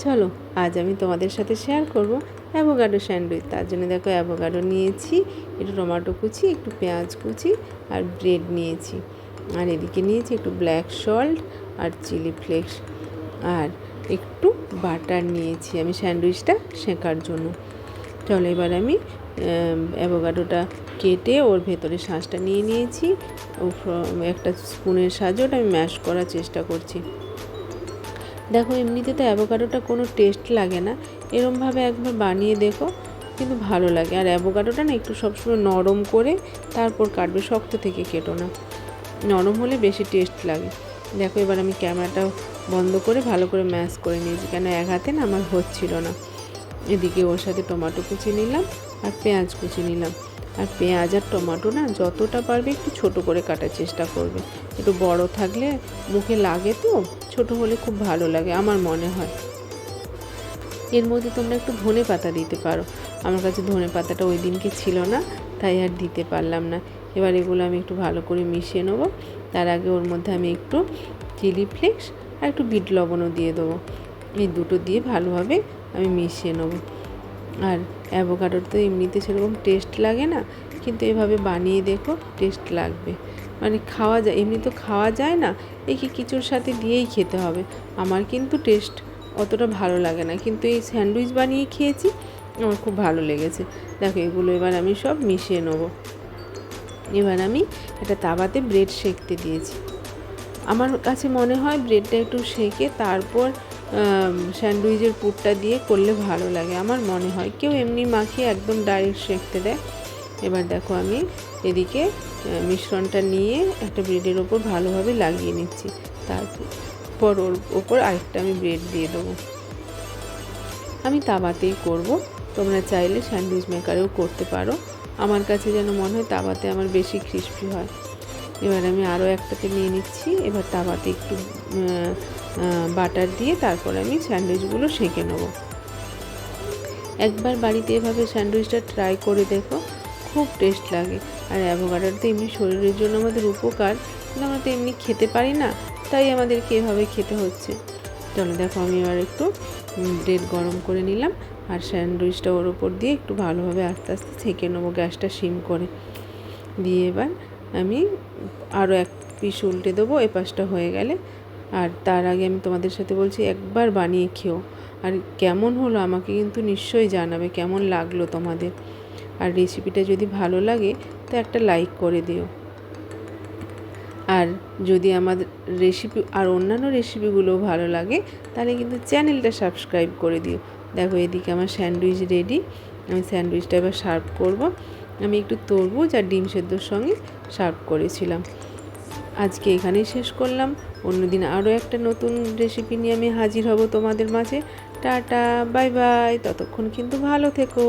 চলো আজ আমি তোমাদের সাথে শেয়ার করব অ্যাভোকাডো স্যান্ডউইচ। তার জন্য দেখো অ্যাভোকাডো নিয়েছি, একটু টমেটো কুচি, একটু পেঁয়াজ কুচি আর ব্রেড নিয়েছি। আর এদিকে নিয়েছি একটু ব্ল্যাক সল্ট আর চিলি ফ্লেক্স আর একটু বাটার নিয়েছি আমি স্যান্ডউইচটা সেঁকার জন্য। চলো এবার আমি অ্যাভোকাডোটা কেটে ওর ভেতরে শাঁসটা নিয়ে নিয়েছি। একটা স্পুনের সাহায্যে ওটা আমি ম্যাশ করার চেষ্টা করছি। দেখো এমনিতে তো অ্যাভোকাডোটা কোনো টেস্ট লাগে না, এরমভাবে একবার বানিয়ে দেখো, কিন্তু ভালো লাগে। আর অ্যাভোকাডোটা না একটু সবসময় নরম করে তারপর কাটবে, শক্ত থেকে কেটো না, নরম হলে বেশি টেস্ট লাগে। দেখো এবার আমি ক্যামেরাটা বন্ধ করে ভালো করে ম্যাশ করে নিয়েছি, কেন এক হাতে না আমার হচ্ছিল না। এদিকে ওর সাথে টমেটো কুচি নিলাম আর পেঁয়াজ কুচি নিলাম। আর পেঁয়াজ আর টমেটো না যতটা পারবে একটু ছোট করে কাটার চেষ্টা করবে, একটু বড় থাকলে মুখে লাগে, তো ছোট হলে খুব ভালো লাগে আমার মনে হয়। এর মধ্যে তোমরা একটু ধনে পাতা দিতে পারো, আমার কাছে ধনে পাতাটা ওই দিনকে ছিল না, তাই আর দিতে পারলাম না। এবার এগুলো আমি একটু ভালো করে মিশিয়ে নেবো। তার আগে ওর মধ্যে আমি একটু চিলি ফ্লেক্স আর একটু বিট লবণও দিয়ে দেবো। এই দুটো দিয়ে ভালোভাবে আমি মিশিয়ে নেবো। আর অ্যাভোকাডোর তো এমনিতে সেরকম টেস্ট লাগে না, কিন্তু এভাবে বানিয়ে দেখো, টেস্ট লাগবে। মানে খাওয়া যায়, এমনি তো খাওয়া যায় না, একে কিছুর সাথে দিয়েই খেতে হবে। আমার কিন্তু টেস্ট অতটা ভালো লাগে না, কিন্তু এই স্যান্ডউইচ বানিয়ে খেয়েছি, আমার খুব ভালো লেগেছে। দেখো এগুলো এবার আমি সব মিশিয়ে নেবো। এবার আমি একটা তাওয়াতে ব্রেড সেঁকতে দিয়েছি। আমার কাছে মনে হয় ব্রেডটা একটু সেঁকে তারপর স্যান্ডউইচের পুরটা দিয়ে করলে ভালো লাগে, আমার মনে হয়। কেউ এমনি মাখিয়ে একদম ডাইরেক্ট সেঁকতে দেয়। এবার দেখো আমি এদিকে মিশ্রণটা নিয়ে একটা ব্রেডের ওপর ভালোভাবে লাগিয়ে নিচ্ছি, তারপর ওর ওপর আরেকটা আমি ব্রেড দিয়ে দেবো। আমি তাওয়াতেই করব, তোমরা চাইলে স্যান্ডউইচ মেকারেও করতে পারো। আমার কাছে যেন মনে হয় তাওয়াতে আমার বেশি ক্রিস্পি হয়। এবার আমি আরও একটাতে নিয়ে নিচ্ছি। এবার তাওয়াতে একটু বাটার দিয়ে তারপর আমি স্যান্ডউইচগুলো সেঁকে নেব। একবার বাড়িতে এভাবে স্যান্ডউইচটা ট্রাই করে দেখো, খুব টেস্ট লাগে। আর অ্যাভোকাডোর তো এমনি শরীরের জন্য আমাদের উপকার, কিন্তু আমরা তো এমনি খেতে পারি না, তাই আমাদেরকে এভাবে খেতে হচ্ছে। চলো দেখো আমি এবার একটু ব্রেড গরম করে নিলাম আর স্যান্ডউইচটা ওর ওপর দিয়ে একটু ভালোভাবে আস্তে আস্তে সেঁকে নেবো, গ্যাসটা সিম করে দিয়ে। এবার আমি আরও এক পিস উল্টে দেবো এ পাশটা হয়ে গেলে। আর তার আগে আমি তোমাদের সাথে বলছি, একবার বানিয়ে খেও, আর কেমন হলো আমাকে কিন্তু নিশ্চয়ই জানাবে কেমন লাগলো তোমাদের। আর রেসিপিটা যদি ভালো লাগে তো একটা লাইক করে দিও। আর যদি আমাদের রেসিপি আর অন্যান্য রেসিপিগুলোও ভালো লাগে তাহলে কিন্তু চ্যানেলটা সাবস্ক্রাইব করে দিও। দেখো এদিকে আমার স্যান্ডউইচ রেডি, আমি স্যান্ডউইচটা এবার সার্ভ করব। আমি একটু তরমুজ আর ডিম সেদ্ধর সঙ্গে সার্ভ করেছিলাম। আজকে এখানেই শেষ করলাম, অন্যদিন আরও একটা নতুন রেসিপি নিয়ে আমি হাজির হব তোমাদের মাঝে। টাটা, বাই বাই, ততক্ষণ কিন্তু ভালো থেকো।